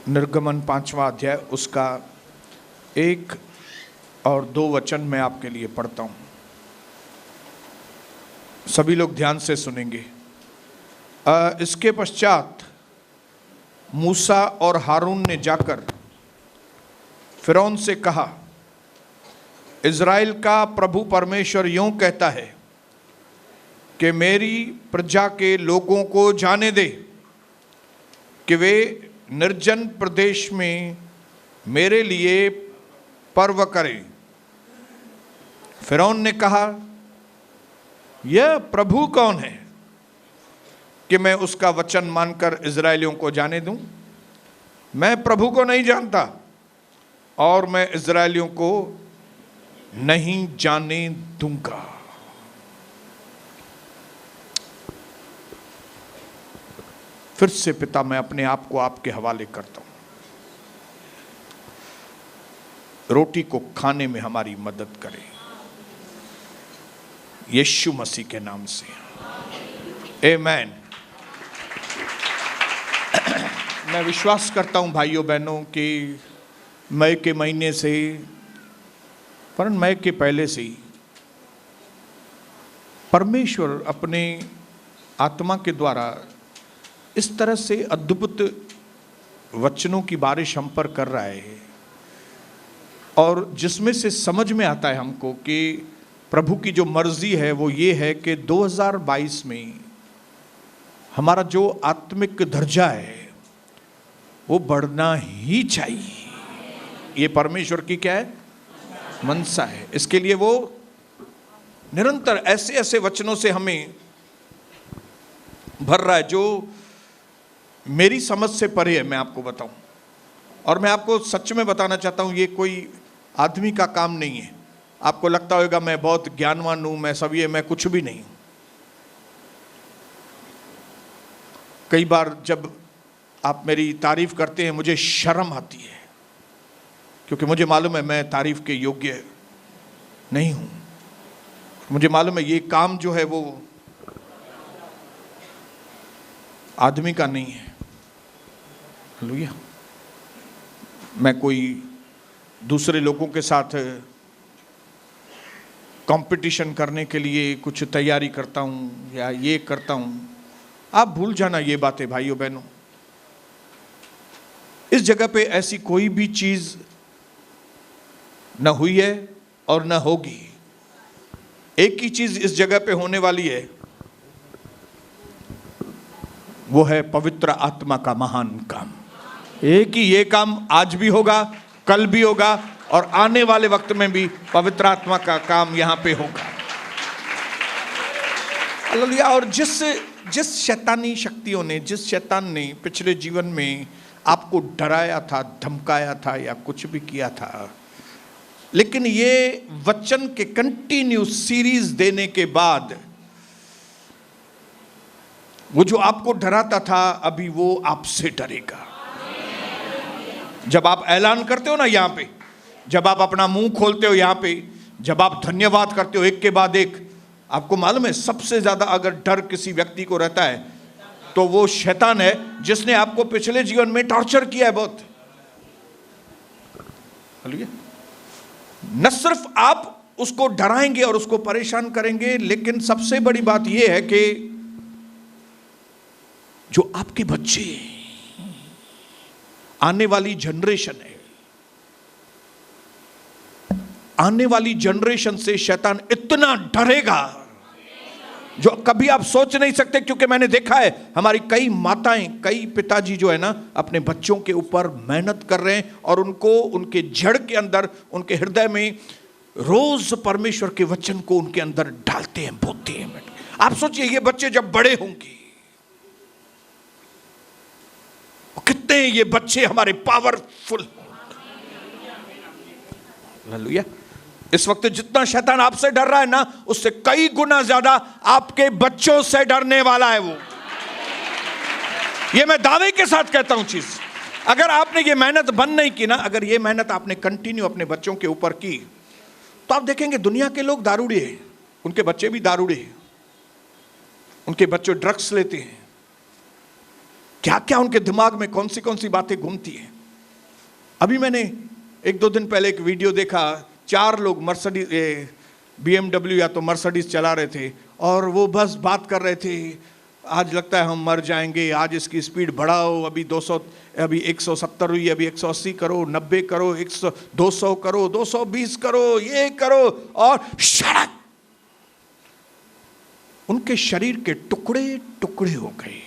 निर्गमन 5वां अध्याय उसका 1 और 2 वचन मैं आपके लिए पढ़ता हूं। सभी लोग ध्यान से सुनेंगे। इसके पश्चात मूसा और हारून ने जाकर फिरौन से कहा, इज़राइल का प्रभु परमेश्वर यूं कहता है कि मेरी प्रजा के लोगों को जाने दे कि वे निर्जन प्रदेश में मेरे लिए पर्व करें। फिरौन ने कहा, यह प्रभु कौन है कि मैं उसका वचन मानकर इज़राइलियों को जाने दूं? मैं प्रभु को नहीं जानता और मैं इज़राइलियों को नहीं जाने दूंगा। फिर से पिता, मैं अपने आप को आपके हवाले करता हूं। रोटी को खाने में हमारी मदद करें, यीशु मसीह के नाम से, आमीन। मैं विश्वास करता हूं भाइयों बहनों कि मई के महीने से, पर मई के पहले से ही परमेश्वर अपने आत्मा के द्वारा इस तरह से अद्भुत वचनों की बारिश हम पर कर रहा है, और जिसमें से समझ में आता है हमको कि प्रभु की जो मर्जी है वो ये है कि 2022 में हमारा जो आत्मिक दर्जा है वो बढ़ना ही चाहिए। ये परमेश्वर की क्या है? मनसा है। इसके लिए वो निरंतर ऐसे ऐसे वचनों से हमें भर रहा है जो मेरी समझ से परे है, मैं आपको बताऊं। और मैं आपको सच में बताना चाहता हूं, ये कोई आदमी का काम नहीं है। आपको लगता होगा मैं बहुत ज्ञानवान हूं, मैं सब ये, मैं कुछ भी नहीं हूं। कई बार जब आप मेरी तारीफ करते हैं मुझे शर्म आती है, क्योंकि मुझे मालूम है मैं तारीफ के योग्य नहीं हूं। मुझे मालूम है ये काम जो है वो आदमी का नहीं है। हालेलुया। मैं कोई दूसरे लोगों के साथ कंपटीशन करने के लिए कुछ तैयारी करता हूं या ये करता हूं। आप भूल जाना ये बातें भाइयों बहनों। इस जगह पे ऐसी कोई भी चीज न हुई है और न होगी। एक ही चीज इस जगह पे होने वाली है, वो है पवित्र आत्मा का महान काम। एक ही ये काम आज भी होगा, कल भी होगा और आने वाले वक्त में भी पवित्र आत्मा का काम यहां पे होगा। हालेलुया। और जिस शैतानी शक्तियों ने, जिस शैतान ने पिछले जीवन में आपको डराया था, धमकाया था या कुछ भी किया था, लेकिन ये वचन के कंटिन्यू सीरीज देने के बाद वो जो आपको डराता था अभी वो आपसे डरेगा। जब आप ऐलान करते हो ना यहाँ पे, जब आप अपना मुंह खोलते हो यहाँ पे, जब आप धन्यवाद करते हो एक के बाद एक, आपको मालूम है सबसे ज्यादा अगर डर किसी व्यक्ति को रहता है तो वो शैतान है, जिसने आपको पिछले जीवन में टॉर्चर किया है बहुत। न सिर्फ आप उसको डराएंगे और उसको परेशान करेंगे, लेकिन सबसे बड़ी बात यह है कि जो आपके बच्चे, आने वाली जनरेशन है, आने वाली जनरेशन से शैतान इतना डरेगा जो कभी आप सोच नहीं सकते। क्योंकि मैंने देखा है हमारी कई माताएं, कई पिताजी जो है ना अपने बच्चों के ऊपर मेहनत कर रहे हैं और उनको उनके जड़ के अंदर, उनके हृदय में रोज परमेश्वर के वचन को उनके अंदर डालते हैं, बोते हैं। आप सोचिए ये बच्चे जब बड़े होंगे, कितने ये बच्चे हमारे पावरफुल। हालेलुया। इस वक्त जितना शैतान आपसे डर रहा है ना, उससे कई गुना ज्यादा आपके बच्चों से डरने वाला है वो। ये मैं दावे के साथ कहता हूं चीज। अगर आपने ये मेहनत बंद नहीं की ना, अगर ये मेहनत आपने कंटिन्यू अपने बच्चों के ऊपर की, तो आप देखेंगे दुनिया के लोग दारूड़े हैं, उनके बच्चे भी दारूड़े हैं, उनके बच्चे ड्रग्स लेते हैं, क्या क्या उनके दिमाग में कौन सी बातें घूमती हैं। अभी मैंने 1-2 दिन पहले एक वीडियो देखा, 4 लोग मर्सिडीज BMW या तो मर्सिडीज चला रहे थे और वो बस बात कर रहे थे, आज लगता है हम मर जाएंगे, आज इसकी स्पीड बढ़ाओ, अभी 200, अभी 170 हुई, अभी 180 करो, 90 करो, 100, 200 करो, 220 करो, ये करो, और सड़क उनके शरीर के टुकड़े टुकड़े हो गए,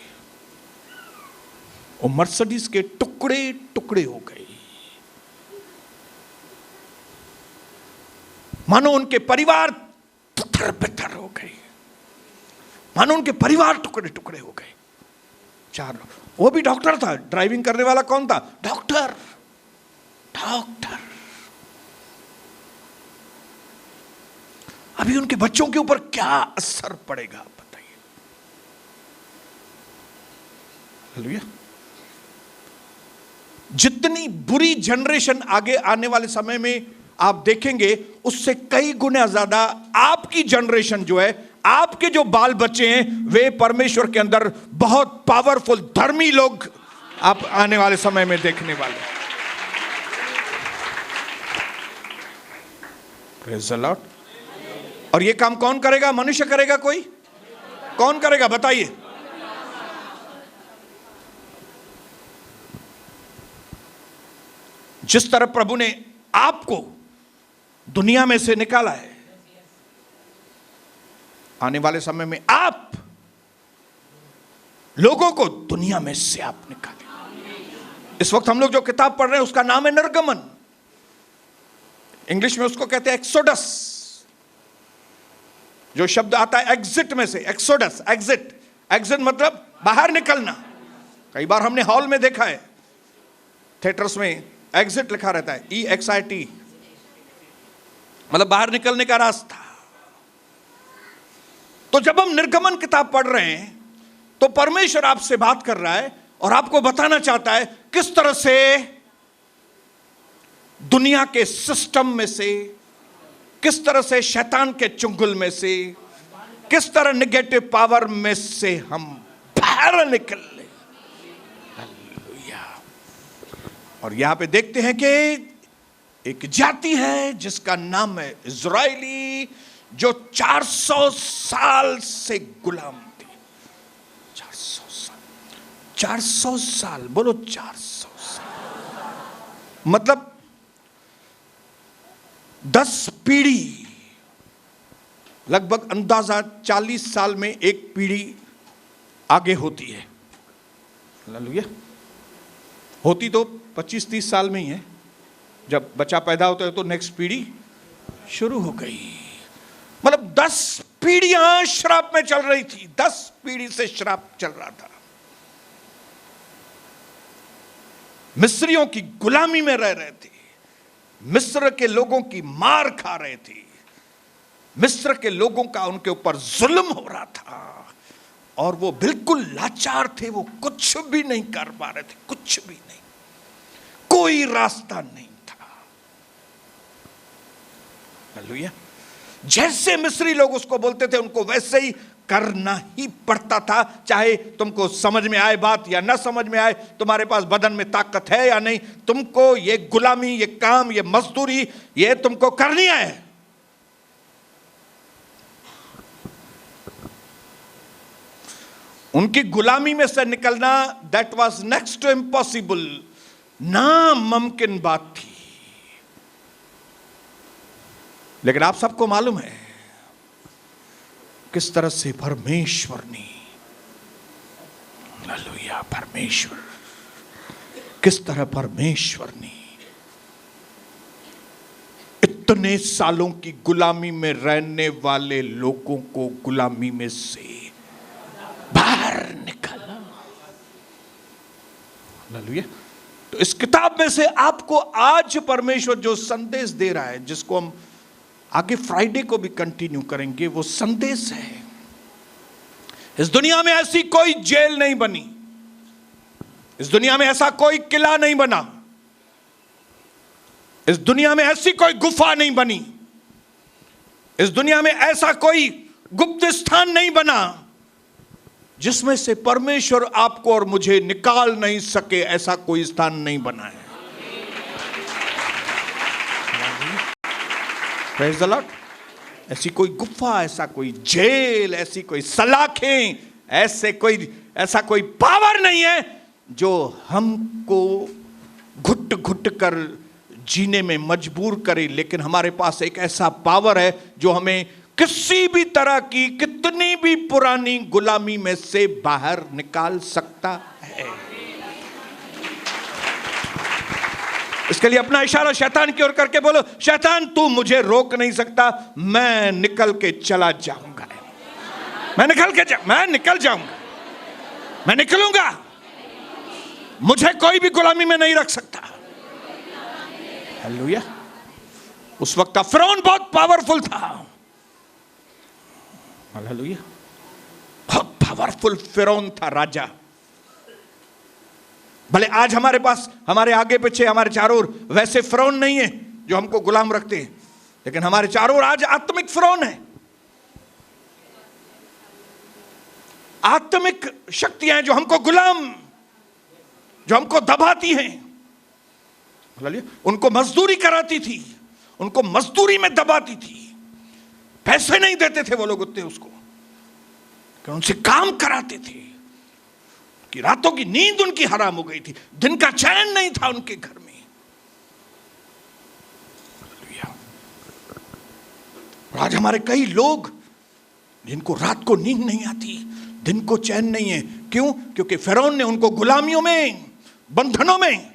और मर्सिडीज के टुकड़े टुकड़े हो गए, मानो उनके परिवार तितर बितर हो गए, मानो उनके परिवार टुकड़े टुकड़े हो गए। 4 लोग, वो भी डॉक्टर था, ड्राइविंग करने वाला कौन था? डॉक्टर। डॉक्टर अभी उनके बच्चों के ऊपर क्या असर पड़ेगा बताइए। हालेलुया। जितनी बुरी जनरेशन आगे आने वाले समय में आप देखेंगे, उससे कई गुना ज्यादा आपकी जनरेशन जो है, आपके जो बाल बच्चे हैं, वे परमेश्वर के अंदर बहुत पावरफुल धर्मी लोग आप आने वाले समय में देखने वाले। Praise the Lord. और ये काम कौन करेगा? मनुष्य करेगा? कोई कौन करेगा बताइए? जिस तरह प्रभु ने आपको दुनिया में से निकाला है, आने वाले समय में आप लोगों को दुनिया में से आप निकालें। इस वक्त हम लोग जो किताब पढ़ रहे हैं उसका नाम है निर्गमन। इंग्लिश में उसको कहते हैं एक्सोडस। जो शब्द आता है एग्जिट में से, एक्सोडस, एग्जिट। एग्जिट मतलब बाहर निकलना। कई बार हमने हॉल में देखा है, थिएटर्स में एग्जिट लिखा रहता है, EXIT, मतलब बाहर निकलने का रास्ता। तो जब हम निर्गमन किताब पढ़ रहे हैं तो परमेश्वर आपसे बात कर रहा है और आपको बताना चाहता है किस तरह से दुनिया के सिस्टम में से, किस तरह से शैतान के चुंगल में से, किस तरह नेगेटिव पावर में से हम बाहर निकल ले। हालेलुया। और यहां पे देखते हैं कि एक जाति है जिसका नाम है इज़राइली, जो 400 साल से गुलाम थी। 400 साल, 400 साल, बोलो 400 साल, मतलब 10 पीढ़ी, लगभग अंदाजा 40 साल में एक पीढ़ी आगे होती है। हालेलुया। होती तो 25-30 साल में ही है। जब बच्चा पैदा होता है तो नेक्स्ट पीढ़ी शुरू हो गई। मतलब 10 पीढ़ियां श्राप में चल रही थी। 10 पीढ़ी से श्राप चल रहा था। मिस्रियों की गुलामी में रह रहे थे, मिस्र के लोगों की मार खा रहे थे, मिस्र के लोगों का उनके ऊपर जुल्म हो रहा था और वो बिल्कुल लाचार थे। वो कुछ भी नहीं कर पा रहे थे, कुछ भी नहीं, कोई रास्ता नहीं था। हालेलुया। जैसे मिस्री लोग उसको बोलते थे उनको वैसे ही करना ही पड़ता था, चाहे तुमको समझ में आए बात या ना समझ में आए, तुम्हारे पास बदन में ताकत है या नहीं, तुमको ये गुलामी, ये काम, ये मजदूरी, ये तुमको करनी है। उनकी गुलामी में से निकलना that was next to impossible, नामुमकिन बात थी। लेकिन आप सबको मालूम है किस तरह से परमेश्वर ने, हालेलुया, परमेश्वर, किस तरह परमेश्वर ने इतने सालों की गुलामी में रहने वाले लोगों को गुलामी में से बाहर निकाला। हालेलुया। तो इस किताब में से आपको आज परमेश्वर जो संदेश दे रहा है, जिसको हम आगे फ्राइडे को भी कंटिन्यू करेंगे, वो संदेश है इस दुनिया में ऐसी कोई जेल नहीं बनी, इस दुनिया में ऐसा कोई किला नहीं बना, इस दुनिया में ऐसी कोई गुफा नहीं बनी, इस दुनिया में ऐसा कोई गुप्त स्थान नहीं बना जिसमें से परमेश्वर आपको और मुझे निकाल नहीं सके। ऐसा कोई स्थान नहीं बना है। Praise the Lord. ऐसी कोई गुफा, ऐसा कोई जेल, ऐसी कोई सलाखें, ऐसा कोई पावर नहीं है जो हमको घुट घुट कर जीने में मजबूर करे। लेकिन हमारे पास एक ऐसा पावर है जो हमें किसी भी तरह की कितनी भी पुरानी गुलामी में से बाहर निकाल सकता है। इसके लिए अपना इशारा शैतान की ओर करके बोलो, शैतान तू मुझे रोक नहीं सकता, मैं निकल के चला जाऊंगा, मैं निकल जाऊंगा, मैं निकलूंगा, मुझे कोई भी गुलामी में नहीं रख सकता। हालेलुया। उस वक्त का फिरौन बहुत पावरफुल था। हालेलुया। बहुत पावरफुल फिरौन था, राजा। भले आज हमारे पास, हमारे आगे पीछे, हमारे चारों ओर वैसे फिरौन नहीं है जो हमको गुलाम रखते हैं, लेकिन हमारे चारों ओर आज आत्मिक फिरौन है। आत्मिक शक्तियां हैं जो हमको गुलाम, जो हमको दबाती हैं। उनको मजदूरी कराती थी, उनको मजदूरी में दबाती थी, पैसे नहीं देते थे वो लोग उतने उसको, कि उनसे काम कराते थे कि रातों की नींद उनकी हराम हो गई थी, दिन का चैन नहीं था उनके घर में। आज हमारे कई लोग जिनको रात को नींद नहीं आती, दिन को चैन नहीं है। क्यों? क्योंकि फिरौन ने उनको गुलामियों में, बंधनों में,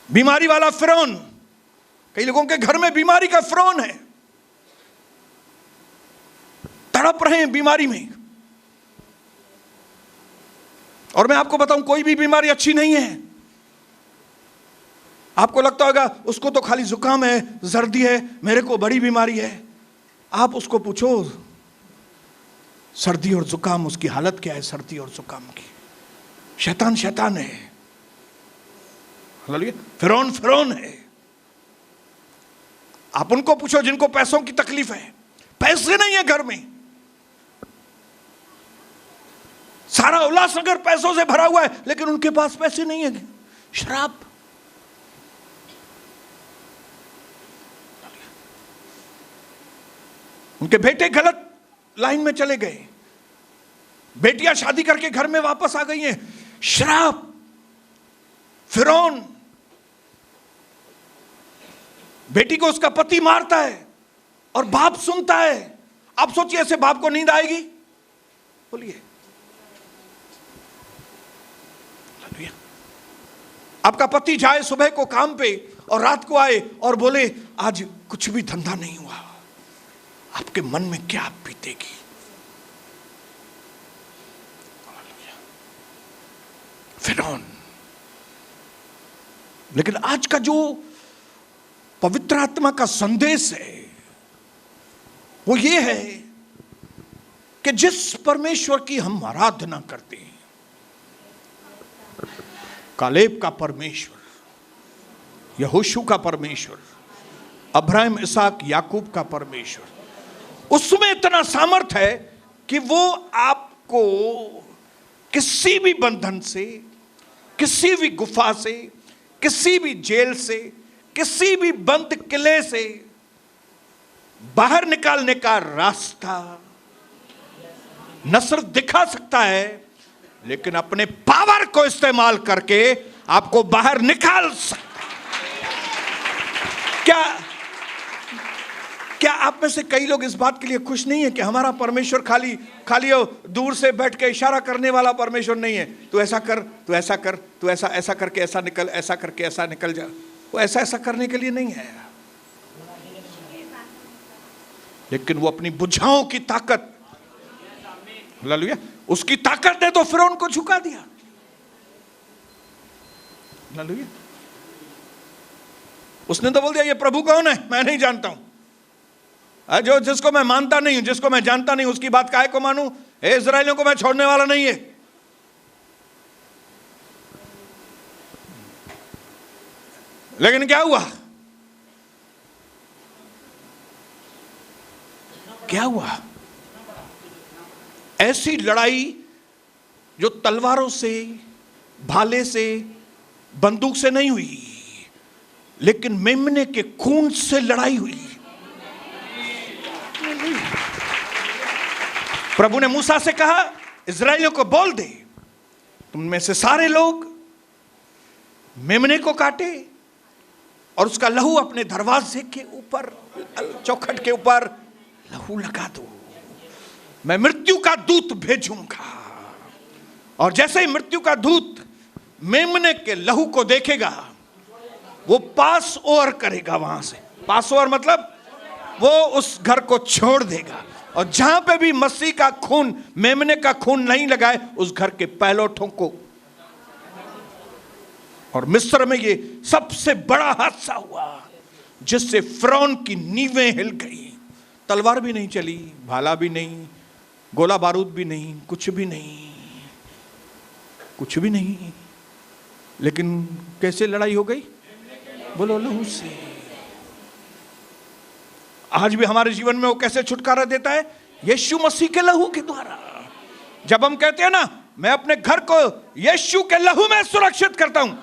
बीमारी वाला फिरौन, कई लोगों के घर में बीमारी का फिरौन है, तड़प रहे हैं बीमारी में। और मैं आपको बताऊं, कोई भी बीमारी अच्छी नहीं है। आपको लगता होगा उसको तो खाली जुकाम है, सर्दी है, मेरे को बड़ी बीमारी है। आप उसको पूछो सर्दी और जुकाम, उसकी हालत क्या है सर्दी और जुकाम की? शैतान शैतान है, फिरौन फिरौन है। आप उनको पूछो जिनको पैसों की तकलीफ है, पैसे नहीं है घर में, सारा उल्लासनगर पैसों से भरा हुआ है, लेकिन उनके पास पैसे नहीं है। शराब, उनके बेटे गलत लाइन में चले गए, बेटियां शादी करके घर में वापस आ गई हैं। शराब, फिरौन, बेटी को उसका पति मारता है और बाप सुनता है। आप सोचिए ऐसे बाप को नींद आएगी? बोलिए। आपका पति जाए सुबह को काम पे और रात को आए और बोले आज कुछ भी धंधा नहीं हुआ, आपके मन में क्या बीतेगी? फिरौन। लेकिन आज का जो पवित्र आत्मा का संदेश है वो ये है कि जिस परमेश्वर की हम आराधना करते हैं, कालेब का परमेश्वर, यहोशू का परमेश्वर, अब्राहम, इसहाक, याकूब का परमेश्वर, उसमें इतना सामर्थ है कि वो आपको किसी भी बंधन से, किसी भी गुफा से, किसी भी जेल से, किसी भी बंद किले से बाहर निकालने का रास्ता न सिर्फ दिखा सकता है, लेकिन अपने पावर को इस्तेमाल करके आपको बाहर निकाल सकता है। क्या आप में से कई लोग इस बात के लिए खुश नहीं है कि हमारा परमेश्वर खाली दूर से बैठ के इशारा करने वाला परमेश्वर नहीं है? तू ऐसा कर, तू ऐसा कर, तू ऐसा करके ऐसा निकल, ऐसा करके ऐसा निकल जा। वो ऐसा करने के लिए नहीं है, लेकिन वो अपनी बुझाओं की ताकत, हालेलुया, उसकी ताकत ने तो फिरौन को झुका दिया। हालेलुया। उसने तो बोल दिया ये प्रभु कौन है, मैं नहीं जानता हूं। जो जिसको मैं मानता नहीं हूं, जिसको मैं जानता नहीं उसकी बात काहे को मानूं? इस्राएलियों को मैं छोड़ने वाला नहीं है। लेकिन क्या हुआ? क्या हुआ? ऐसी लड़ाई जो तलवारों से, भाले से, बंदूक से नहीं हुई, लेकिन मेमने के खून से लड़ाई हुई। प्रभु ने मूसा से कहा, इस्राएलियों को बोल दे, तुम में से सारे लोग मेमने को काटे और उसका लहू अपने दरवाजे के ऊपर, चौखट के ऊपर लहू लगा दो। मैं मृत्यु का दूत भेजूंगा, और जैसे ही मृत्यु का दूत मेमने के लहू को देखेगा, वो पास ओवर करेगा। वहां से पास ओवर मतलब वो उस घर को छोड़ देगा, और जहां पे भी मसीह का खून, मेमने का खून नहीं लगाए, उस घर के पहलौठों को। और मिस्र में ये सबसे बड़ा हादसा हुआ, जिससे फिरौन की नींवें हिल गई। तलवार भी नहीं चली, भाला भी नहीं, गोला बारूद भी नहीं, कुछ भी नहीं, कुछ भी नहीं। लेकिन कैसे लड़ाई हो गई? बोलो, लहू से। आज भी हमारे जीवन में वो कैसे छुटकारा देता है? यीशु मसीह के लहू के द्वारा। जब हम कहते हैं ना, मैं अपने घर को यीशु के लहू में सुरक्षित करता हूं,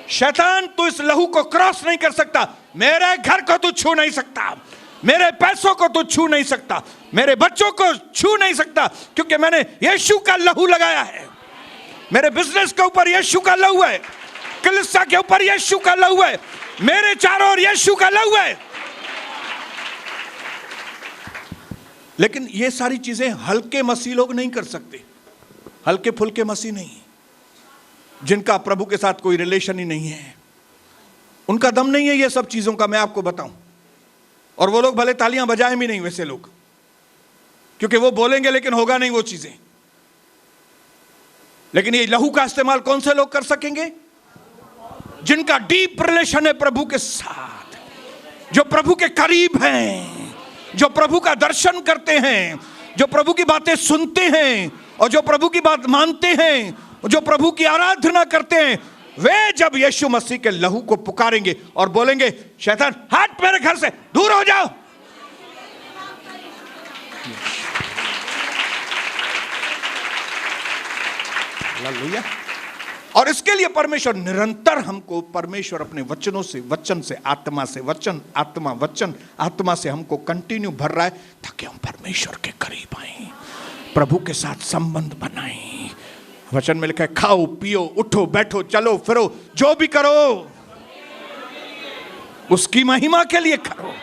शैतान तू इस लहू को क्रॉस नहीं कर सकता, मेरे घर को तू छू नहीं सकता, मेरे पैसों को तू छू नहीं सकता, मेरे बच्चों को छू नहीं सकता, क्योंकि मैंने यीशु का लहू लगाया है। मेरे बिजनेस के ऊपर यीशु का लहू है, कलीसिया के ऊपर यीशु का लहू है, मेरे चारों ओर यीशु का लहू है। लेकिन ये सारी चीजें हल्के मसीह लोग नहीं कर सकते, हल्के फुल्के मसीह नहीं, जिनका प्रभु के साथ कोई रिलेशन ही नहीं है, उनका दम नहीं है ये सब चीजों का, मैं आपको बताऊं। और वो लोग भले तालियां बजाएं भी नहीं वैसे लोग, क्योंकि वो बोलेंगे लेकिन होगा नहीं वो चीजें। लेकिन ये लहू का इस्तेमाल कौन से लोग कर सकेंगे? जिनका डीप रिलेशन है प्रभु के साथ, जो प्रभु के करीब हैं, जो प्रभु का दर्शन करते हैं, जो प्रभु की बातें सुनते हैं, और जो प्रभु की बात मानते हैं, जो प्रभु की आराधना करते हैं। वे जब यीशु मसीह के लहू को पुकारेंगे और बोलेंगे, शैतान हट मेरे घर से, दूर हो जाओ, हालेलुया। और इसके लिए परमेश्वर निरंतर हमको, परमेश्वर अपने वचनों से, वचन से, आत्मा से, वचन, आत्मा, वचन, आत्मा से हमको कंटिन्यू भर रहा है, ताकि हम परमेश्वर के करीब आए, प्रभु के साथ संबंध बनाएं। वचन में लिखा है, खाओ पियो, उठो बैठो, चलो फिरो, जो भी करो उसकी महिमा के लिए करो।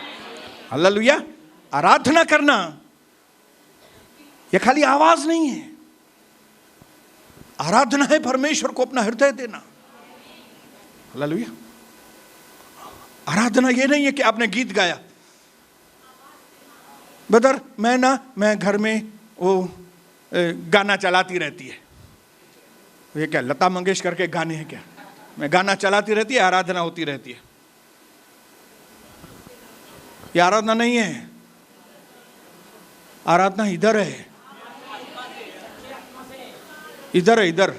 हालेलुया। आराधना करना यह खाली आवाज नहीं है, आराधना है परमेश्वर को अपना हृदय देना। हालेलुया। आराधना ये नहीं है कि आपने गीत गाया, ब्रदर मैं घर में वो गाना चलाती रहती है, ये क्या लता मंगेशकर के गाने हैं क्या? मैं गाना चलाती रहती है, आराधना होती रहती है। ये आराधना नहीं है, आराधना इधर है, इधर है, इधर।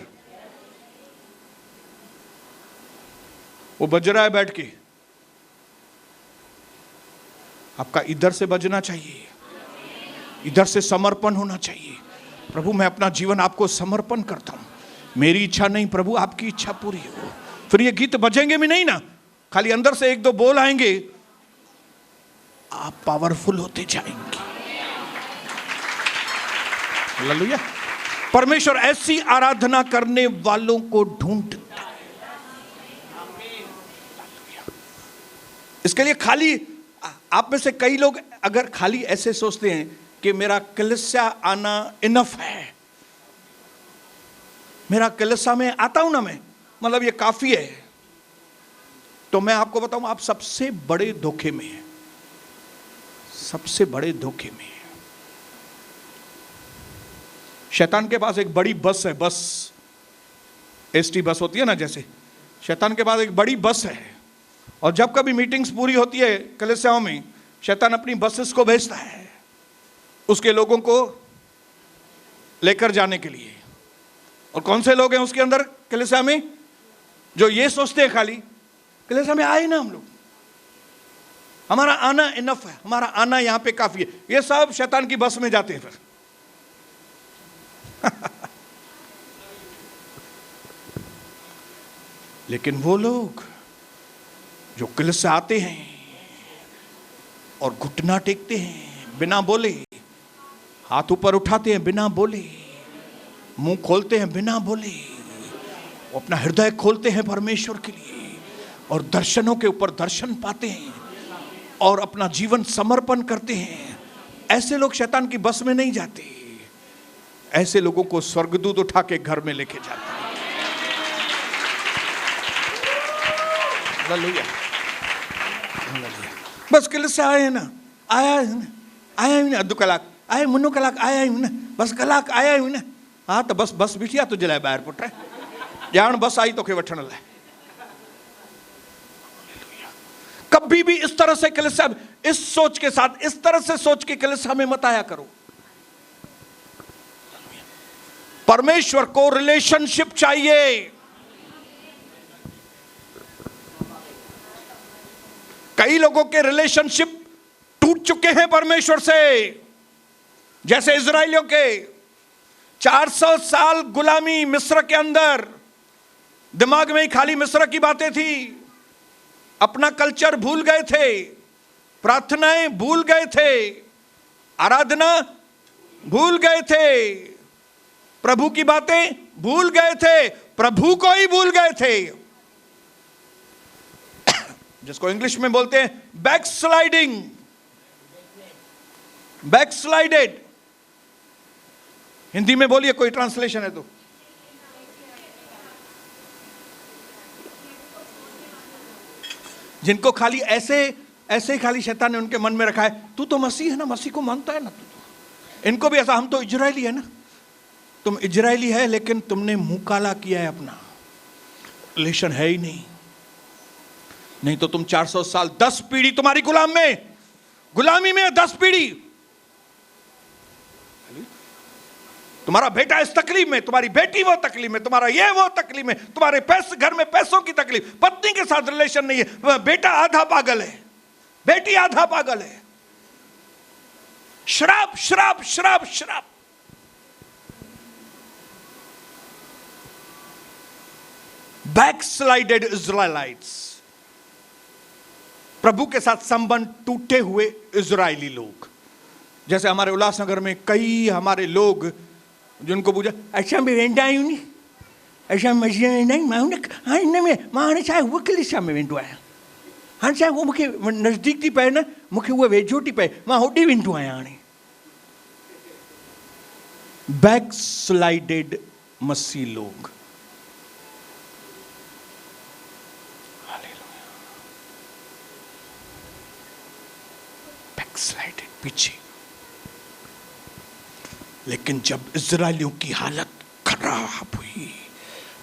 वो बज रहा है बैठ के, आपका इधर से बजना चाहिए, इधर से समर्पण होना चाहिए। प्रभु मैं अपना जीवन आपको समर्पण करता हूं, मेरी इच्छा नहीं प्रभु आपकी इच्छा पूरी हो। फिर ये गीत बजेंगे भी नहीं ना, खाली अंदर से एक दो बोल आएंगे, आप पावरफुल होते जाएंगे। हालेलुया। परमेश्वर ऐसी आराधना करने वालों को ढूंढता है। इसके लिए खाली आप में से कई लोग अगर खाली ऐसे सोचते हैं कि मेरा कलीसिया आना इनफ है, मेरा कलीसिया में आता हूं ना मैं, मतलब ये काफी है, तो मैं आपको बताऊं आप सबसे बड़े धोखे में हैं, सबसे बड़े धोखे में हैं। शैतान के पास एक बड़ी बस है, बस एसटी बस होती है ना, जैसे शैतान के पास एक बड़ी बस है, और जब कभी मीटिंग्स पूरी होती है कलीसियाओं में, शैतान अपनी बसेस को भेजता है उसके लोगों को लेकर जाने के लिए। और कौन से लोग हैं उसके अंदर कलीसिया में, जो ये सोचते हैं खाली कलीसिया में आए ना हम लोग, हमारा आना इनफ है, हमारा आना यहां पे काफी है, ये सब शैतान की बस में जाते हैं फिर। लेकिन वो लोग जो कलीसिया आते हैं और घुटना टेकते हैं बिना बोले, हाथ ऊपर उठाते हैं बिना बोले, मुंह खोलते हैं बिना बोले, अपना हृदय खोलते हैं परमेश्वर के लिए और दर्शनों के ऊपर दर्शन पाते हैं और अपना जीवन समर्पण करते हैं, ऐसे लोग शैतान की बस में नहीं जाते। ऐसे लोगों को स्वर्गदूत उठा के घर में लेके जाते हैं। हालेलुया। बस कलीसिया आए ना, आया ही ना, अधु कलाक आए, मुन्नो कलाक आया ही ना, बस कलाक आया ही ना। हाँ तो बस बिठिया तुझे लाए बाहर पुट जान, बस आई तो के वठण लाए। कभी भी इस तरह से कलीसिया, इस सोच के साथ, इस तरह से सोच के कलीसिया में मत आया करो। परमेश्वर को रिलेशनशिप चाहिए। कई लोगों के रिलेशनशिप टूट चुके हैं परमेश्वर से, जैसे इजराइलियों के 400 साल गुलामी मिस्र के अंदर, दिमाग में ही खाली मिस्र की बातें थी, अपना कल्चर भूल गए थे, प्रार्थनाएं भूल गए थे, आराधना भूल गए थे, प्रभु की बातें भूल गए थे, प्रभु को ही भूल गए थे, जिसको इंग्लिश में बोलते हैं बैकस्लाइडिंग, बैकस्लाइडेड। हिंदी में बोलिए, कोई ट्रांसलेशन है तो। जिनको खाली ऐसे खाली शैतान ने उनके मन में रखा है, तू तो मसीह है ना, मसीह को मानता है ना तू। इनको भी ऐसा, हम तो इजरायली है ना। तुम इजरायली है लेकिन तुमने मुंह काला किया है, अपना रिलेशन है ही नहीं तो तुम 400 साल 10 पीढ़ी तुम्हारी गुलामी में 10 पीढ़ी, तुम्हारा बेटा इस तकलीफ में, तुम्हारी बेटी वो तकलीफ में, तुम्हारा ये वो तकलीफ में, तुम्हारे पैसे, घर में पैसों की तकलीफ, पत्नी के साथ रिलेशन नहीं है, बेटा आधा पागल है, बेटी आधा पागल है। श्राप श्राप श्राप श्राप। बैकस्लाइडेड इज़राइलाइट्स, प्रभु के साथ संबंध टूटे हुए इजरायली लोग। जैसे हमारे उल्लासनगर में कई हमारे लोग जिनको पूछा, अच्छा मैं वेंदा आयु नहीं, अच्छा मस्जिद नहीं मैं हाँ इनमें मां चाहे वो कलीसिया में वेंदो आया, हाँ चाहे वो मूंखे नज़दीक थी पए न, मूंखे वो वेझो थी पए, मां होॾे वेंदो आहियां हाणे। बैकस्लाइडेड मसीह लोग। बैकस्लाइडेड, पीछे। लेकिन जब इजरायलियों की हालत खराब हुई,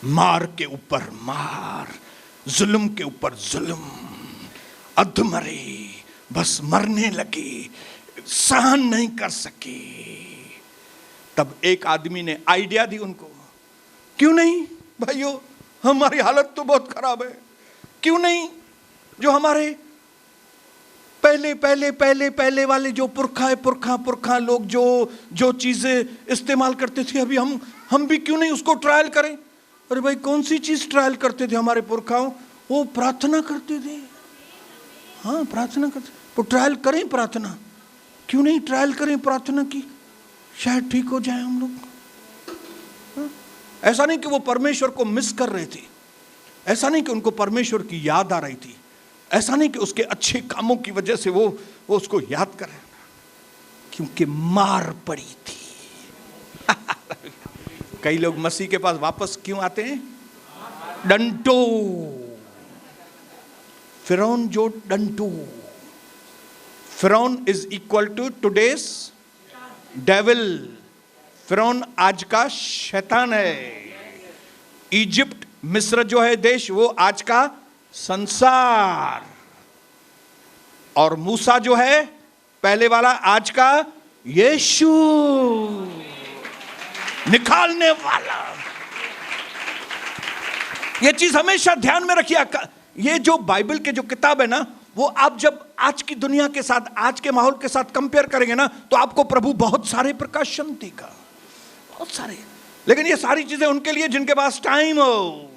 मार के ऊपर मार, जुल्म के ऊपर जुल्म, अधमरे, बस मरने लगे, सहन नहीं कर सके, तब एक आदमी ने आइडिया दी उनको, क्यों नहीं भाइयों, हमारी हालत तो बहुत खराब है, क्यों नहीं जो हमारे पहले वाले जो पुरखा लोग जो चीजें इस्तेमाल करते थे, अभी हम भी क्यों नहीं उसको ट्रायल करें। अरे भाई कौन सी चीज ट्रायल करते थे हमारे पुरखाओं, वो प्रार्थना करते थे। हाँ प्रार्थना करते, तो ट्रायल करें प्रार्थना, क्यों नहीं ट्रायल करें प्रार्थना की, शायद ठीक हो जाए हम लोग। ऐसा नहीं कि वो परमेश्वर को मिस कर रहे थे, ऐसा नहीं कि उनको परमेश्वर की याद आ रही थी, ऐसा नहीं कि उसके अच्छे कामों की वजह से वो उसको याद कर रहे, क्योंकि मार पड़ी थी। कई लोग मसीह के पास वापस क्यों आते हैं, डंटो, फिरौन जो डंटो, फिरौन is equal to today's devil, फिरौन आज का शैतान है। इजिप्ट, मिस्र जो है देश, वो आज का संसार, और मूसा जो है पहले वाला आज का यीशु, निकालने वाला। ये चीज हमेशा ध्यान में रखिए। ये जो बाइबल के जो किताब है ना, वो आप जब आज की दुनिया के साथ, आज के माहौल के साथ कंपेयर करेंगे ना, तो आपको प्रभु बहुत सारे प्रकाशन देगा, बहुत सारे। लेकिन ये सारी चीजें उनके लिए जिनके पास टाइम हो,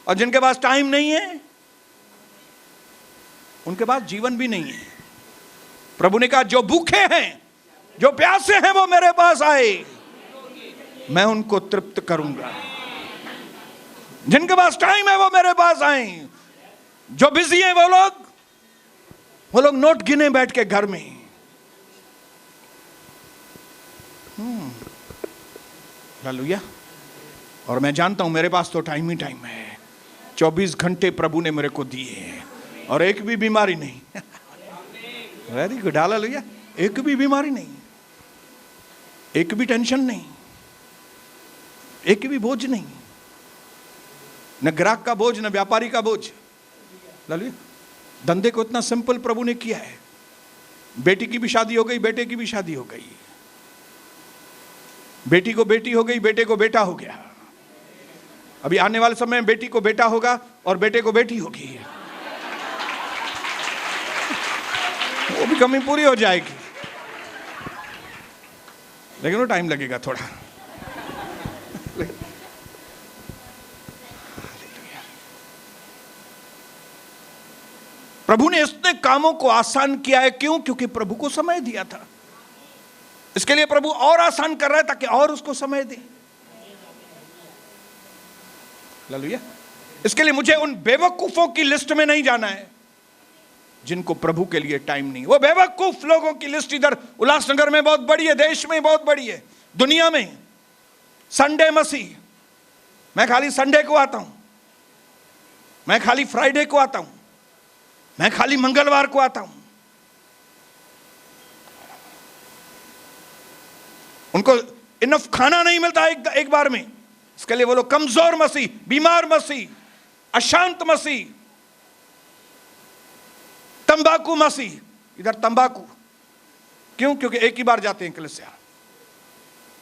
और जिनके पास टाइम नहीं है उनके पास जीवन भी नहीं है। प्रभु ने कहा जो भूखे हैं, जो प्यासे हैं, वो मेरे पास आए, मैं उनको तृप्त करूंगा। जिनके पास टाइम है वो मेरे पास आए। जो बिजी हैं वो लोग नोट गिने बैठ के घर में। हालेलुया। और मैं जानता हूं मेरे पास तो टाइम ही टाइम है। 24 घंटे प्रभु ने मेरे को दिए हैं और एक भी बीमारी नहीं। Very good, hallelujah. एक भी बीमारी नहीं, एक भी टेंशन नहीं, एक भी बोझ नहीं, न ग्राहक का बोझ, न व्यापारी का बोझ। हालेलुया। धंधे को इतना सिंपल प्रभु ने किया है। बेटी की भी शादी हो गई, बेटे की भी शादी हो गई, बेटी को बेटी हो गई, बेटे को बेटा हो गया। अभी आने वाले समय में बेटी को बेटा होगा और बेटे को बेटी होगी। वो भी कमी पूरी हो जाएगी, लेकिन वो टाइम लगेगा थोड़ा। प्रभु ने इतने कामों को आसान किया है। क्यों? क्योंकि प्रभु को समय दिया था। इसके लिए प्रभु और आसान कर रहा है ताकि और उसको समय दे। हालेलुया। इसके लिए मुझे उन बेवकूफों की लिस्ट में नहीं जाना है जिनको प्रभु के लिए टाइम नहीं। वो बेवकूफ लोगों की लिस्ट इधर उल्लासनगर में बहुत बड़ी है, देश में बहुत बड़ी है, दुनिया में। संडे मसीह, मैं खाली संडे को आता हूं, मैं खाली फ्राइडे को आता हूं, मैं खाली मंगलवार को आता हूं। उनको इनफ खाना नहीं मिलता एक बार में। इसके लिए वो लोग कमजोर मसीह, बीमार मसीह, अशांत मसीह, तंबाकू मसीह, इधर तंबाकू। क्यों? क्योंकि एक ही बार जाते हैं कलीसिया।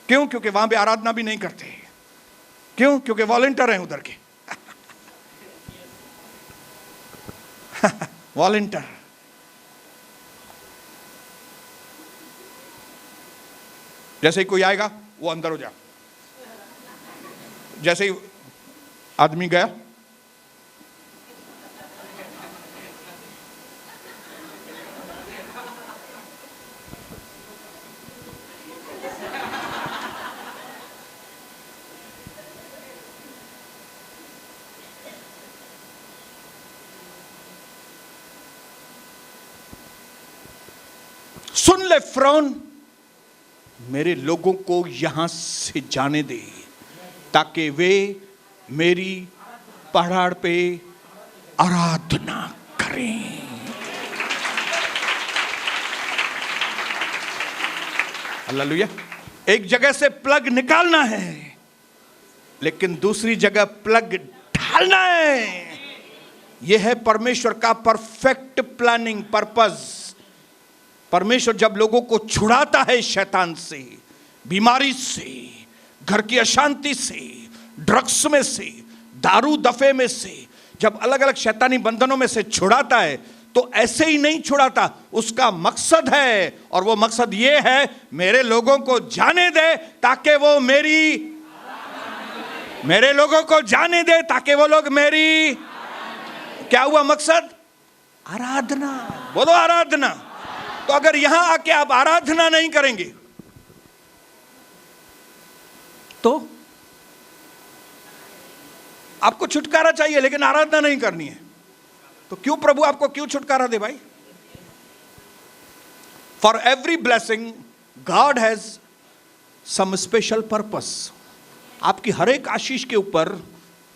क्यों? क्योंकि वहां पे आराधना भी नहीं करते। क्यों? क्योंकि वॉलंटियर हैं उधर के। वॉलंटियर। जैसे ही कोई आएगा वो अंदर हो जा। जैसे ही आदमी गया, सुन ले फ़िरौन, मेरे लोगों को यहां से जाने दे ताकि वे मेरी पहाड़ पे आराधना करें। हालेलुया। एक जगह से प्लग निकालना है, लेकिन दूसरी जगह प्लग डालना है। यह है परमेश्वर का परफेक्ट प्लानिंग पर्पस। परमेश्वर जब लोगों को छुड़ाता है शैतान से, बीमारी से, घर की अशांति से, ड्रग्स में से, दारू दफे में से, जब अलग अलग शैतानी बंधनों में से छुड़ाता है तो ऐसे ही नहीं छुड़ाता। उसका मकसद है, और वो मकसद ये है, मेरे लोगों को जाने दे ताकि वो मेरे लोगों को जाने दे ताकि वो लोग मेरी, क्या हुआ मकसद? आराधना। बोलो आराधना। तो अगर यहां आके आप आराधना नहीं करेंगे तो आपको छुटकारा चाहिए, लेकिन आराधना नहीं करनी है तो क्यों प्रभु आपको क्यों छुटकारा दे भाई? For every blessing God has some special purpose. आपकी हर एक आशीष के ऊपर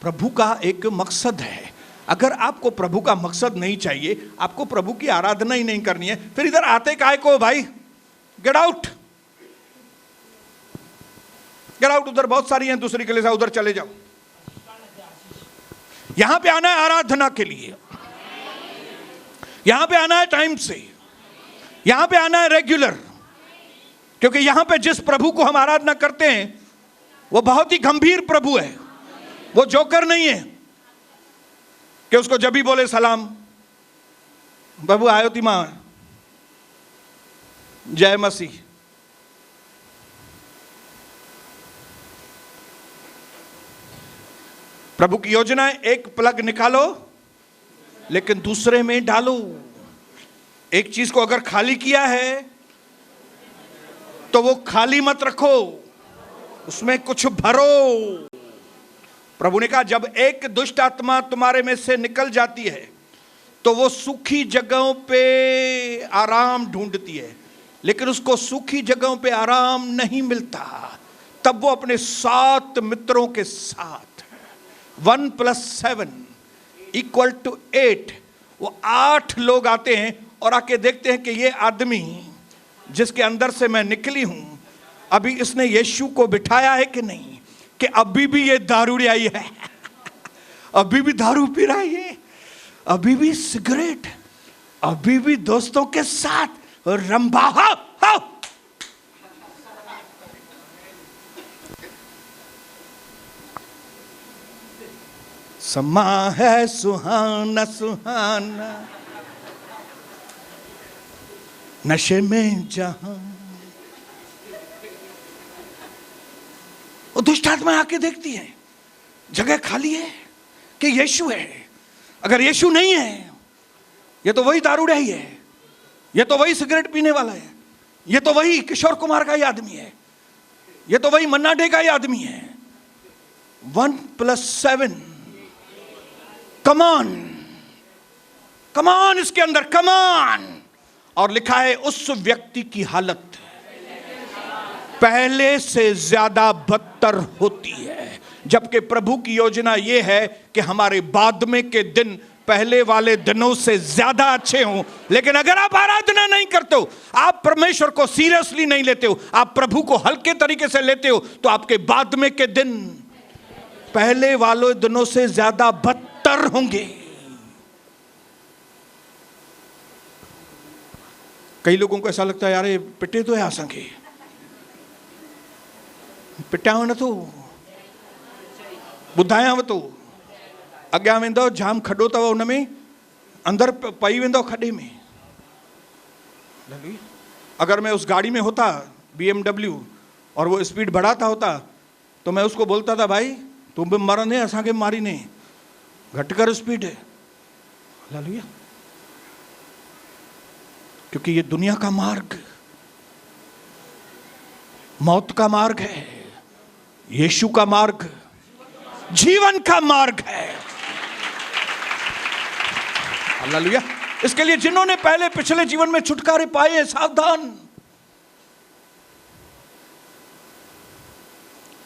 प्रभु का एक मकसद है। अगर आपको प्रभु का मकसद नहीं चाहिए, आपको प्रभु की आराधना ही नहीं करनी है, फिर इधर आते काहे को भाई? Get out, get out. उधर बहुत सारी हैं दूसरी कलीसिया, उधर चले जाओ। यहां पे आना है आराधना के लिए, यहां पे आना है टाइम से, यहां पे आना है रेगुलर। क्योंकि यहां पे जिस प्रभु को हम आराधना करते हैं वो बहुत ही गंभीर प्रभु है। वो जोकर नहीं है कि उसको जब भी बोले सलाम, बाबू आयो ती मां, जय मसीह। प्रभु की योजना है, एक प्लग निकालो लेकिन दूसरे में डालो। एक चीज को अगर खाली किया है तो वो खाली मत रखो, उसमें कुछ भरो। प्रभु ने कहा जब एक दुष्ट आत्मा तुम्हारे में से निकल जाती है तो वो सूखी जगहों पे आराम ढूंढती है, लेकिन उसको सूखी जगहों पे आराम नहीं मिलता। तब वो अपने 7 मित्रों के साथ 1 + 7 = 8, वो 8 लोग आते हैं और आके देखते हैं कि ये आदमी जिसके अंदर से मैं निकली हूं, अभी इसने यीशु को बिठाया है कि नहीं, कि अभी भी ये दारूड़ियाई है, अभी भी दारू पी रहा है ये, अभी भी सिगरेट, अभी भी दोस्तों के साथ रंबा। समा है सुहाना सुहाना नशे में जहां। वो दुष्ट आत्मा आके देखती है जगह खाली है कि यीशु है। अगर यीशु नहीं है, ये तो वही दारूड़ा ही है, ये तो वही सिगरेट पीने वाला है, ये तो वही किशोर कुमार का ही आदमी है, ये तो वही मन्ना डे का ही आदमी है। 1 + 7, कमान कमान, इसके अंदर कमान। और लिखा है उस व्यक्ति की हालत पहले से ज्यादा बदतर होती है। जबकि प्रभु की योजना यह है कि हमारे बाद में के दिन पहले वाले दिनों से ज्यादा अच्छे हों। लेकिन अगर आप आराधना नहीं करते हो, आप परमेश्वर को सीरियसली नहीं लेते हो, आप प्रभु को हल्के तरीके से लेते हो, तो आपके बाद में के दिन पहले वाले दिनों से ज्यादा बदतर होंगे। कई लोगों को ऐसा लगता है यार ये पिटे तो है आसंगे, पिटिया हो न तो ॿुधायां वतो, अॻियां वेंदो जाम खॾो अथव, उन में अंदर पई वेंदो खॾे में। अगर मैं उस गाड़ी में होता BMW और वो स्पीड बढ़ाता होता तो मैं उसको बोलता था भाई तुम भी मरने असांखे मारी ने, घट कर स्पीड है। हालेलुया। क्योंकि ये दुनिया का मार्ग मौत का मार्ग है, यीशु का मार्ग जीवन का मार्ग है। हालेलुया। इसके लिए जिन्होंने पहले पिछले जीवन में छुटकारे पाए हैं, सावधान।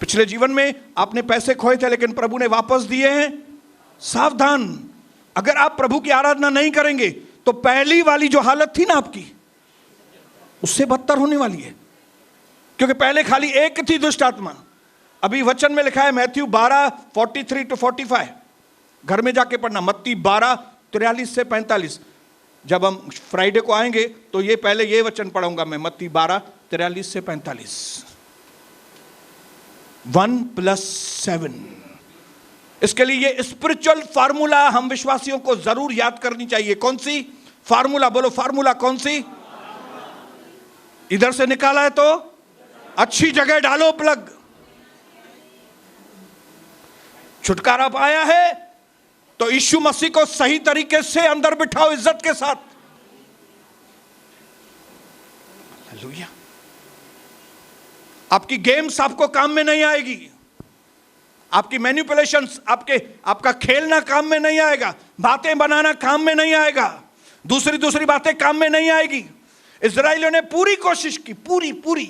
पिछले जीवन में आपने पैसे खोए थे लेकिन प्रभु ने वापस दिए हैं, सावधान। अगर आप प्रभु की आराधना नहीं करेंगे तो पहली वाली जो हालत थी ना आपकी, उससे बदतर होने वाली है। क्योंकि पहले खाली एक थी दुष्ट आत्मा। अभी वचन में लिखा है मैथ्यू 12:43-45, घर में जाके पढ़ना, मत्ती 12:43-45। जब हम फ्राइडे को आएंगे तो ये पहले ये वचन पढ़ूंगा मैं, मत्ती 12:43-45। 1 + 7। इसके लिए ये स्पिरिचुअल फार्मूला हम विश्वासियों को जरूर याद करनी चाहिए। कौन सी फार्मूला? बोलो फार्मूला कौन सी? इधर से निकाला है तो अच्छी जगह डालो प्लग। छुटकारा पाया है तो यीशु मसीह को सही तरीके से अंदर बिठाओ, इज्जत के साथ। हालेलुया। आपकी गेम्स आपको काम में नहीं आएगी, आपकी मैनिपुलेशंस, आपका खेलना काम में नहीं आएगा, बातें बनाना काम में नहीं आएगा, दूसरी बातें काम में नहीं आएगी। इजराइलियों ने पूरी कोशिश की, पूरी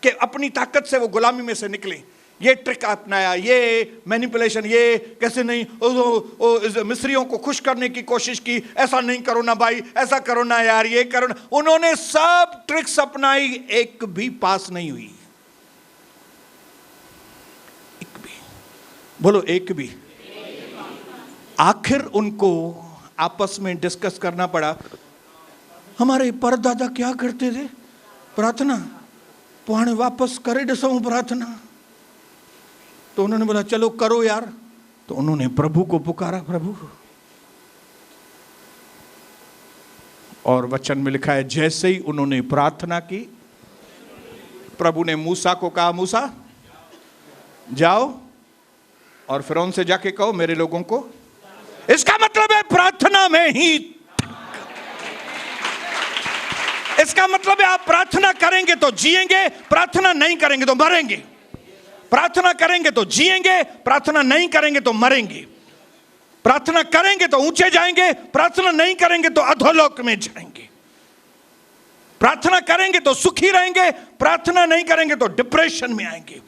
कि अपनी ताकत से वो गुलामी में से निकले। ये ट्रिक अपनाया, ये मैनिपुलेशन, ये कैसे नहीं मिस्रियों को खुश करने की कोशिश की, ऐसा नहीं करो ना भाई, ऐसा करो ना यार, ये करो ना। उन्होंने सब ट्रिक्स अपनाई, एक भी पास नहीं हुई। एक भी, बोलो एक भी। आखिर उनको आपस में डिस्कस करना पड़ा, हमारे परदादा क्या करते थे, प्रार्थना, पुराने वापस करे ॾिसूं प्रार्थना। तो उन्होंने बोला चलो करो यार। तो उन्होंने प्रभु को पुकारा, प्रभु। और वचन में लिखा है जैसे ही उन्होंने प्रार्थना की, प्रभु ने मूसा को कहा, मूसा जाओ और फिरौन से जाके कहो मेरे लोगों को। इसका मतलब है प्रार्थना में ही इसका मतलब है आप प्रार्थना करेंगे तो जिएंगे, प्रार्थना नहीं करेंगे तो मरेंगे। प्रार्थना करेंगे तो जिएंगे, प्रार्थना नहीं करेंगे तो मरेंगे। प्रार्थना करेंगे तो ऊंचे जाएंगे, प्रार्थना नहीं करेंगे तो अधोलोक में जाएंगे। प्रार्थना करेंगे तो सुखी रहेंगे, प्रार्थना नहीं करेंगे तो डिप्रेशन में आएंगे।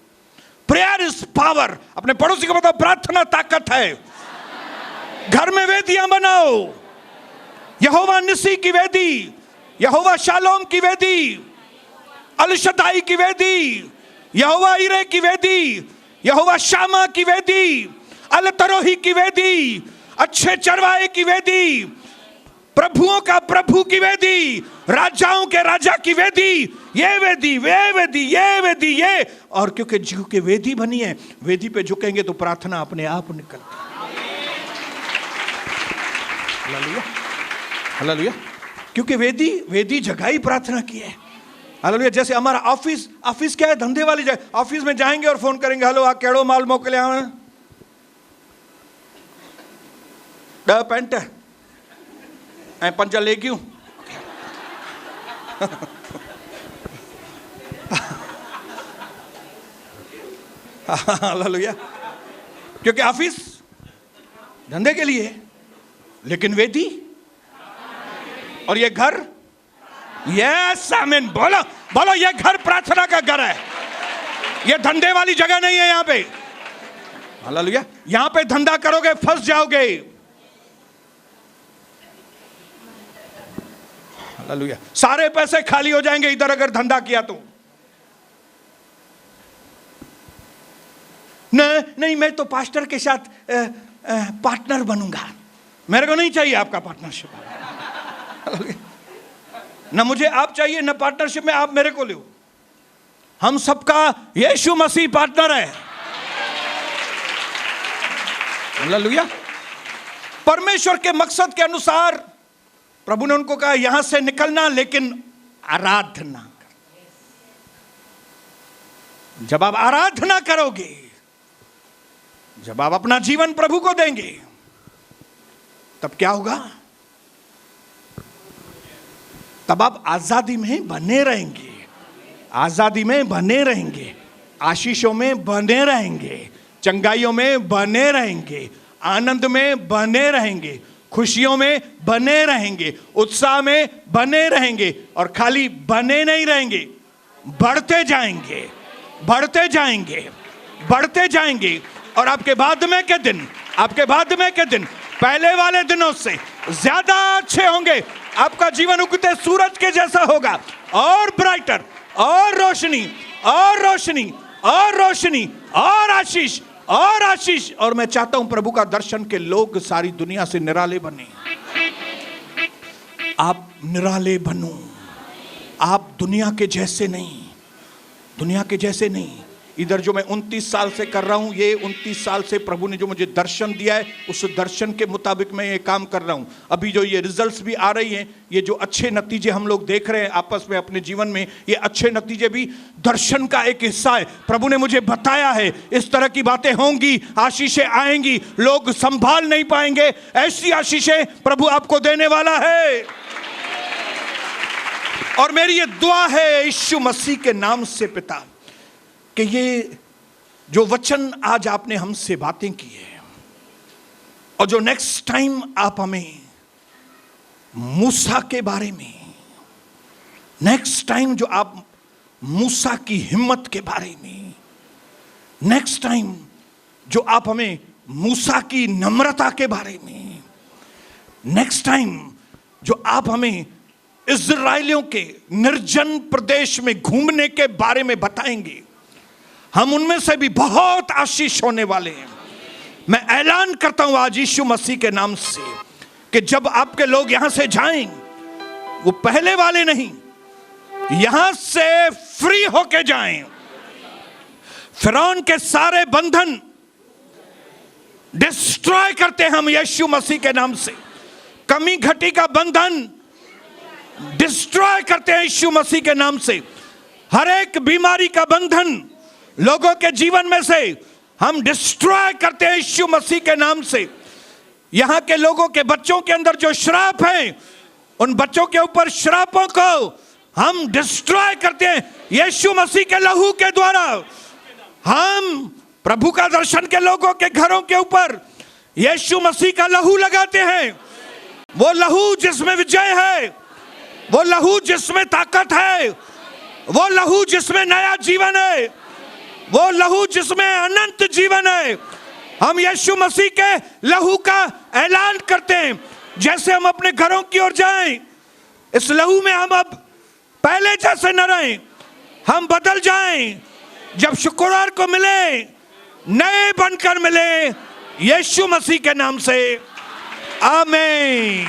Prayer is power. अपने पड़ोसी को बताओ, प्रार्थना ताकत है। घर में वेदियां बनाओ, यहोवा निसी की वेदी, यहोवा शालोम की वेदी, अल शदाई की वेदी, यहोवा इरे की वेदी, यहोवा शामा की वेदी, अल तरोही की वेदी, अच्छे चरवाहे की वेदी, प्रभुओं का प्रभु की वेदी, राजाओं के राजा की वेदी, ये वेदी, वे वेदी, ये वेदी, ये। और क्योंकि जीव के वेदी बनी है, वेदी पे झुकेंगे तो प्रार्थना अपने आप निकलती है। Hallelujah, hallelujah. क्योंकि वेदी जगह ही प्रार्थना की है। हालेलुया। जैसे हमारा ऑफिस क्या है? धंधे वाली जगह। ऑफिस में जाएंगे और फोन करेंगे, हेलो आ केड़ो माल मोकले आवे, 10 पेंट ऐं 5 लेगियूं। हालेलुया। क्योंकि ऑफिस धंधे के लिए, लेकिन वेदी और ये घर, यस आमीन, बोलो बोलो, ये घर प्रार्थना का घर है। ये धंधे वाली जगह नहीं है यहां पे। हालेलुया। यहां पे धंधा करोगे फंस जाओगे। हालेलुया। सारे पैसे खाली हो जाएंगे इधर अगर धंधा किया तो। नहीं मैं तो पास्टर के साथ पार्टनर बनूंगा, मेरे को नहीं चाहिए आपका पार्टनरशिप। ना मुझे आप चाहिए, ना पार्टनरशिप में आप मेरे को लो। हम सबका यीशु मसीह पार्टनर है। हालेलुया। परमेश्वर के मकसद के अनुसार प्रभु ने उनको कहा यहां से निकलना, लेकिन आराधना कर। जब आप आराधना करोगे, जब आप अपना जीवन प्रभु को देंगे, तब क्या होगा? तब आप आजादी में बने रहेंगे, आजादी में बने रहेंगे, आशीषों में बने रहेंगे, चंगाइयों में बने रहेंगे, आनंद में बने रहेंगे, खुशियों में बने रहेंगे, उत्साह में बने रहेंगे। और खाली बने नहीं रहेंगे, बढ़ते जाएंगे, बढ़ते जाएंगे, बढ़ते जाएंगे। और आपके बाद में के दिन, आपके बाद में के दिन पहले वाले दिनों से ज्यादा अच्छे होंगे। आपका जीवन उगते सूरज के जैसा होगा, और ब्राइटर, और रोशनी, और रोशनी, और रोशनी, और आशीष, और आशीष। और मैं चाहता हूं प्रभु का दर्शन के लोग सारी दुनिया से निराले बने। आप निराले बनो, आप दुनिया के जैसे नहीं, दुनिया के जैसे नहीं। इधर जो मैं 29 साल से कर रहा हूं, ये 29 साल से प्रभु ने जो मुझे दर्शन दिया है, उस दर्शन के मुताबिक मैं ये काम कर रहा हूं। अभी जो ये रिजल्ट्स भी आ रही हैं, ये जो अच्छे नतीजे हम लोग देख रहे हैं आपस में अपने जीवन में, ये अच्छे नतीजे भी दर्शन का एक हिस्सा है। प्रभु ने मुझे बताया है इस तरह की बातें होंगी, आशीषें आएंगी, लोग संभाल नहीं पाएंगे। ऐसी आशीषें प्रभु आपको देने वाला है। और मेरी ये दुआ है यीशु मसीह के नाम से पिता, कि ये जो वचन आज आपने हमसे बातें की है, और जो नेक्स्ट टाइम आप हमें मूसा के बारे में, नेक्स्ट टाइम जो आप मूसा की हिम्मत के बारे में, नेक्स्ट टाइम जो आप हमें मूसा की नम्रता के बारे में, नेक्स्ट टाइम जो आप हमें इस्राएलियों के निर्जन प्रदेश में घूमने के बारे में बताएंगे, हम उनमें से भी बहुत आशीष होने वाले हैं। मैं ऐलान करता हूं आज यीशु मसीह के नाम से कि जब आपके लोग यहां से जाएं, वो पहले वाले नहीं, यहां से फ्री होके जाएं। फिरौन के सारे बंधन डिस्ट्रॉय करते हैं हम यीशु मसीह के नाम से। कमी घटी का बंधन डिस्ट्रॉय करते हैं यीशु मसीह के नाम से। हर एक बीमारी का बंधन लोगों के जीवन में से हम डिस्ट्रॉय करते हैं यीशु मसीह के नाम से। यहां के लोगों के बच्चों के अंदर जो श्राप हैं, उन बच्चों के ऊपर श्रापों को हम डिस्ट्रॉय करते हैं यीशु मसीह के लहू के द्वारा। हम प्रभु का दर्शन के लोगों के घरों के ऊपर यीशु मसीह का लहू लगाते हैं। वो लहू जिसमें विजय है, वो लहू जिसमें ताकत है, वो लहू जिसमें नया जीवन है, वो लहू जिसमें अनंत जीवन है। हम यीशु मसीह के लहू का ऐलान करते हैं। जैसे हम अपने घरों की ओर जाएं, इस लहू में हम अब पहले जैसे न रहें, हम बदल जाएं। जब शुक्रवार को मिले, नए बनकर मिले, यीशु मसीह के नाम से आमीन।